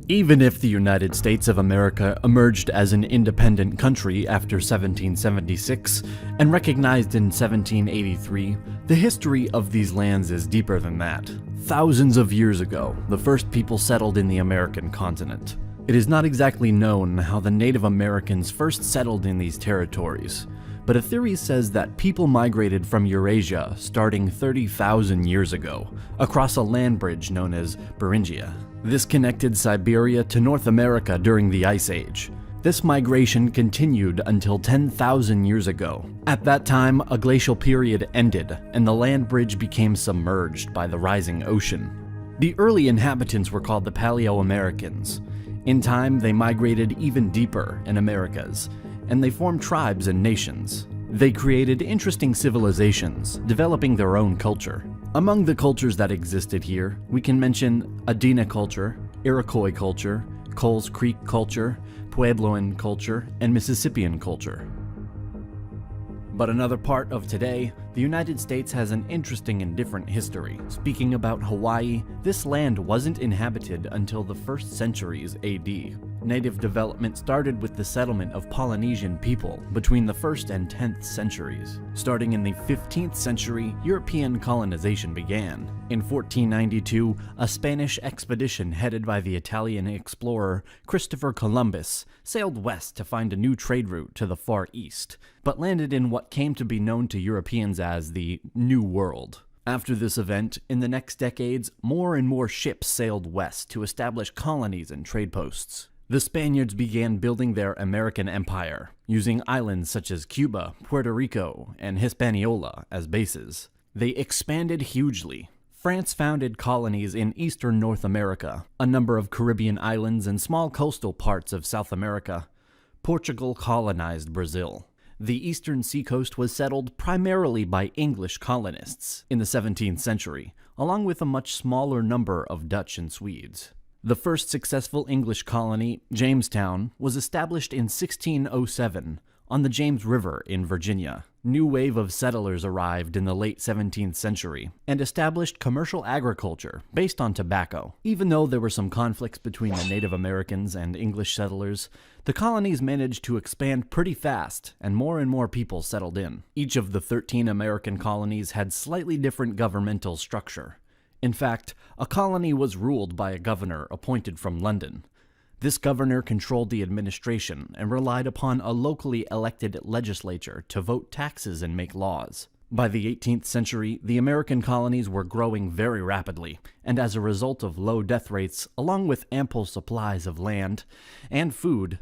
Even if the United States of America emerged as an independent country after 1776 and recognized in 1783, the history of these lands is deeper than that. Thousands of years ago, the first people settled in the American continent. It is not exactly known how the Native Americans first settled in these territories, but a theory says that people migrated from Eurasia starting 30,000 years ago, across a land bridge known as Beringia. This connected Siberia to North America during the Ice Age. This migration continued until 10,000 years ago. At that time, a glacial period ended, and the land bridge became submerged by the rising ocean. The early inhabitants were called the Paleo-Americans. In time, they migrated even deeper in Americas, and they formed tribes and nations. They created interesting civilizations, developing their own culture. Among the cultures that existed here, we can mention Adena culture, Iroquois culture, Coles Creek culture, Puebloan culture, and Mississippian culture. But another part of today, the United States has an interesting and different history. Speaking about Hawaii, this land wasn't inhabited until the 1st centuries AD. Native development started with the settlement of Polynesian people between the 1st and 10th centuries. Starting in the 15th century, European colonization began. In 1492, a Spanish expedition headed by the Italian explorer Christopher Columbus sailed west to find a new trade route to the Far East, but landed in what came to be known to Europeans as the New World. After this event, in the next decades, more and more ships sailed west to establish colonies and trade posts. The Spaniards began building their American empire, using islands such as Cuba, Puerto Rico, and Hispaniola as bases. They expanded hugely. France founded colonies in eastern North America, a number of Caribbean islands, and small coastal parts of South America. Portugal colonized Brazil. The eastern seacoast was settled primarily by English colonists in the 17th century, along with a much smaller number of Dutch and Swedes. The first successful English colony, Jamestown, was established in 1607 on the James River in Virginia. New wave of settlers arrived in the late 17th century and established commercial agriculture based on tobacco. Even though there were some conflicts between the Native Americans and English settlers, the colonies managed to expand pretty fast and more people settled in. Each of the 13 American colonies had slightly different governmental structure. In fact, a colony was ruled by a governor appointed from London. This governor controlled the administration and relied upon a locally elected legislature to vote taxes and make laws. By the 18th century, the American colonies were growing very rapidly, and as a result of low death rates, along with ample supplies of land and food,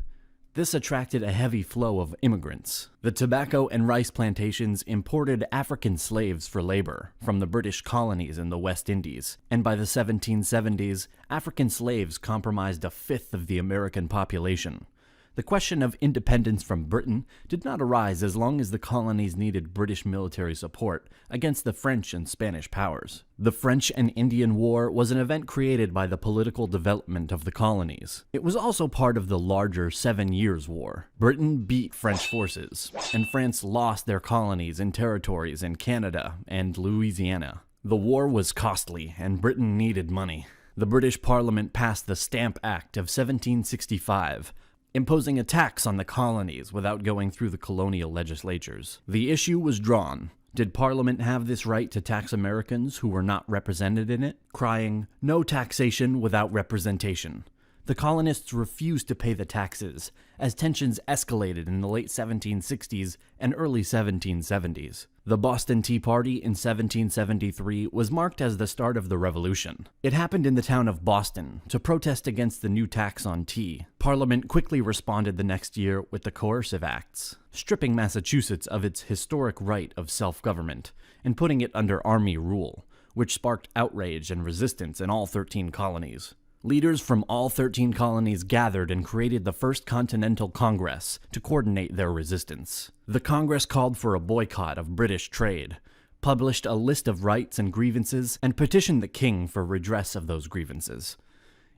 this attracted a heavy flow of immigrants. The tobacco and rice plantations imported African slaves for labor from the British colonies in the West Indies, and by the 1770s, African slaves comprised a fifth of the American population. The question of independence from Britain did not arise as long as the colonies needed British military support against the French and Spanish powers. The French and Indian War was an event created by the political development of the colonies. It was also part of the larger 7 Years' War. Britain beat French forces, and France lost their colonies and territories in Canada and Louisiana. The war was costly, and Britain needed money. The British Parliament passed the Stamp Act of 1765, imposing a tax on the colonies without going through the colonial legislatures. The issue was drawn. Did Parliament have this right to tax Americans who were not represented in it? Crying, "No taxation without representation." The colonists refused to pay the taxes, as tensions escalated in the late 1760s and early 1770s. The Boston Tea Party in 1773 was marked as the start of the Revolution. It happened in the town of Boston to protest against the new tax on tea. Parliament quickly responded the next year with the Coercive Acts, stripping Massachusetts of its historic right of self-government and putting it under army rule, which sparked outrage and resistance in all 13 colonies. Leaders from all 13 colonies gathered and created the First Continental Congress to coordinate their resistance. The Congress called for a boycott of British trade, published a list of rights and grievances, and petitioned the king for redress of those grievances.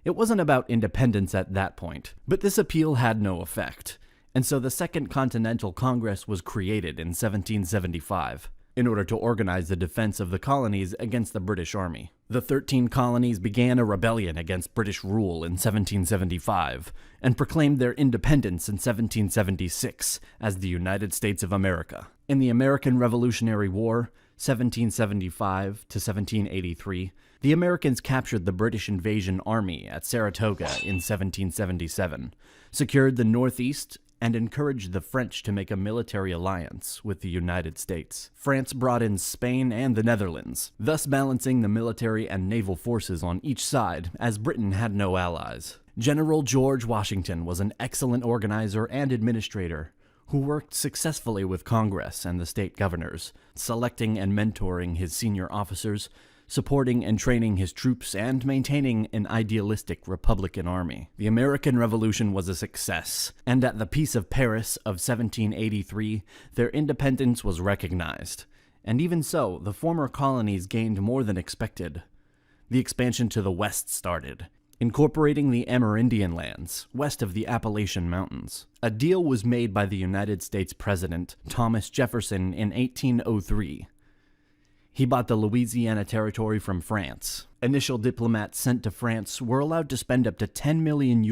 It wasn't about independence at that point, but this appeal had no effect, and so the Second Continental Congress was created in 1775. in order to organize the defense of the colonies against the British Army. The 13 colonies began a rebellion against British rule in 1775 and proclaimed their independence in 1776 as the United States of America. In the American Revolutionary War, 1775 to 1783, the Americans captured the British invasion army at Saratoga in 1777, secured the Northeast, and encouraged the French to make a military alliance with the United States. France brought in Spain and the Netherlands, thus balancing the military and naval forces on each side, as Britain had no allies. General George Washington was an excellent organizer and administrator, who worked successfully with Congress and the state governors, selecting and mentoring his senior officers, supporting and training his troops, and maintaining an idealistic Republican army. The American Revolution was a success, and at the Peace of Paris of 1783, their independence was recognized. And even so, the former colonies gained more than expected. The expansion to the west started, incorporating the Amerindian lands, west of the Appalachian Mountains. A deal was made by the United States President Thomas Jefferson in 1803. He bought the Louisiana Territory from France. Initial diplomats sent to France were allowed to spend up to $10 million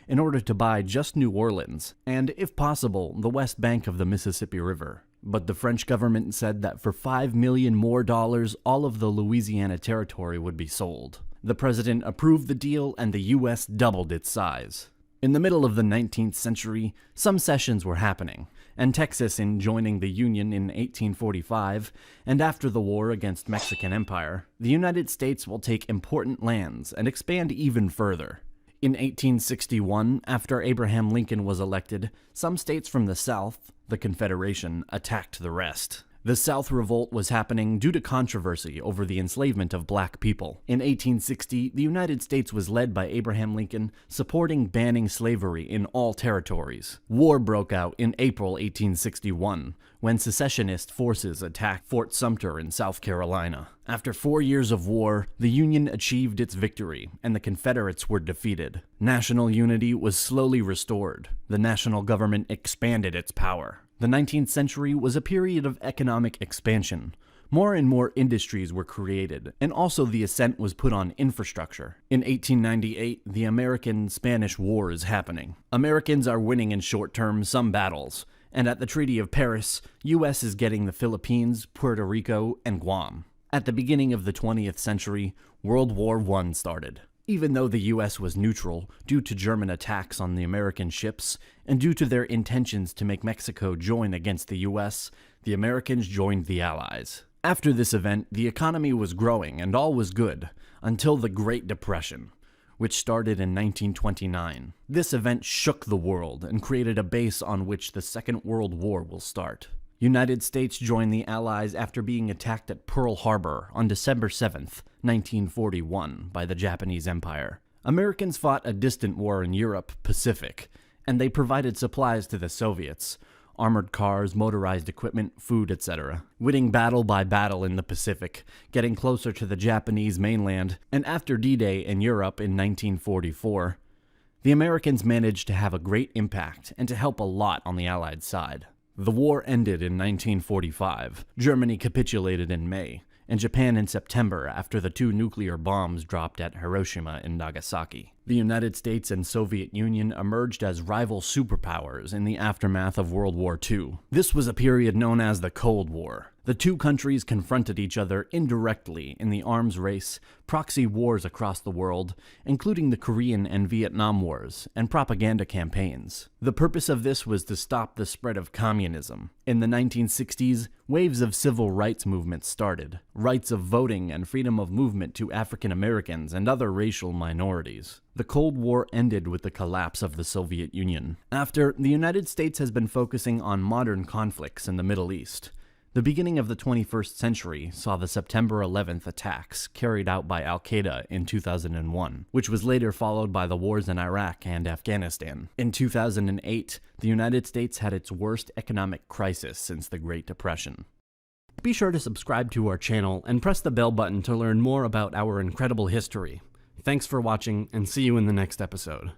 in order to buy just New Orleans, and, if possible, the west bank of the Mississippi River. But the French government said that for $5 million more, all of the Louisiana Territory would be sold. The president approved the deal, and the U.S. doubled its size. In the middle of the 19th century, some cessions were happening, and Texas in joining the Union in 1845, and after the war against Mexican Empire, the United States will take important lands and expand even further. In 1861, after Abraham Lincoln was elected, some states from the South, the Confederation, attacked the rest. The South Revolt was happening due to controversy over the enslavement of black people. In 1860, the United States was led by Abraham Lincoln, supporting banning slavery in all territories. War broke out in April 1861, when secessionist forces attacked Fort Sumter in South Carolina. After 4 years of war, the Union achieved its victory, and the Confederates were defeated. National unity was slowly restored. The national government expanded its power. The 19th century was a period of economic expansion. More and more industries were created, and also the accent was put on infrastructure. In 1898, the American-Spanish War is happening. Americans are winning in short term some battles, and at the Treaty of Paris, U.S. is getting the Philippines, Puerto Rico, and Guam. At the beginning of the 20th century, World War I started. Even though the U.S. was neutral due to German attacks on the American ships and due to their intentions to make Mexico join against the U.S., the Americans joined the Allies. After this event, the economy was growing and all was good, until the Great Depression, which started in 1929. This event shook the world and created a base on which the Second World War will start. United States joined the Allies after being attacked at Pearl Harbor on December 7th, 1941, by the Japanese Empire. Americans fought a distant war in Europe, Pacific, and they provided supplies to the Soviets, armored cars, motorized equipment, food, etc. Winning battle by battle in the Pacific, getting closer to the Japanese mainland, and after D-Day in Europe in 1944, the Americans managed to have a great impact and to help a lot on the Allied side. The war ended in 1945. Germany capitulated in May, and Japan in September after the 2 nuclear bombs dropped at Hiroshima and Nagasaki. The United States and Soviet Union emerged as rival superpowers in the aftermath of World War II. This was a period known as the Cold War. The two countries confronted each other indirectly in the arms race, proxy wars across the world, including the Korean and Vietnam Wars, and propaganda campaigns. The purpose of this was to stop the spread of communism. In the 1960s, waves of civil rights movements started, rights of voting and freedom of movement to African Americans and other racial minorities. The Cold War ended with the collapse of the Soviet Union. After, the United States has been focusing on modern conflicts in the Middle East. The beginning of the 21st century saw the September 11th attacks carried out by Al-Qaeda in 2001, which was later followed by the wars in Iraq and Afghanistan. In 2008, the United States had its worst economic crisis since the Great Depression. Be sure to subscribe to our channel and press the bell button to learn more about our incredible history. Thanks for watching, and see you in the next episode.